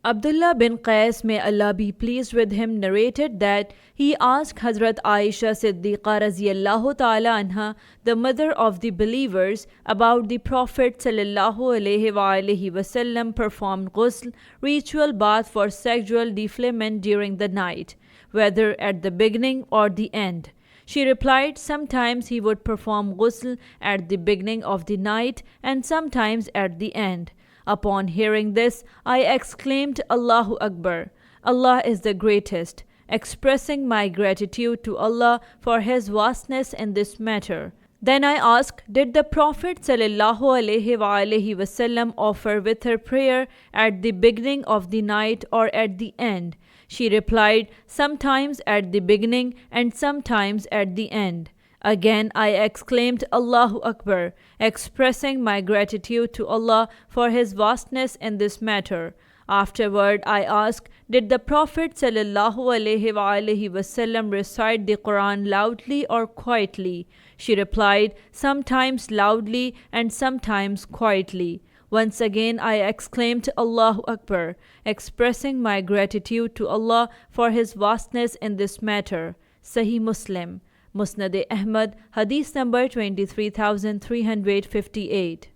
Abdullah bin Qais, may Allah be pleased with him, narrated that he asked Hazrat Aisha Siddiqa raziyallahu ta'ala anha, the mother of the believers, about the Prophet sallallahu alaihi wasallam performed ghusl, ritual bath for sexual defilement during the night, whether at the beginning or the end. She replied, sometimes he would perform ghusl at the beginning of the night and sometimes at the end. Upon hearing this, I exclaimed, Allahu Akbar, Allah is the greatest, expressing my gratitude to Allah for His vastness in this matter. Then I asked, did the Prophet ﷺ offer witr prayer at the beginning of the night or at the end? She replied, sometimes at the beginning and sometimes at the end. Again I exclaimed, Allahu Akbar, expressing my gratitude to Allah for His vastness in this matter. Afterward I asked, did the Prophet ﷺ recite the Quran loudly or quietly? She replied, sometimes loudly and sometimes quietly. Once again I exclaimed, Allahu Akbar, expressing my gratitude to Allah for His vastness in this matter. Sahih Muslim. Musnad Ahmad, Hadith number 23358.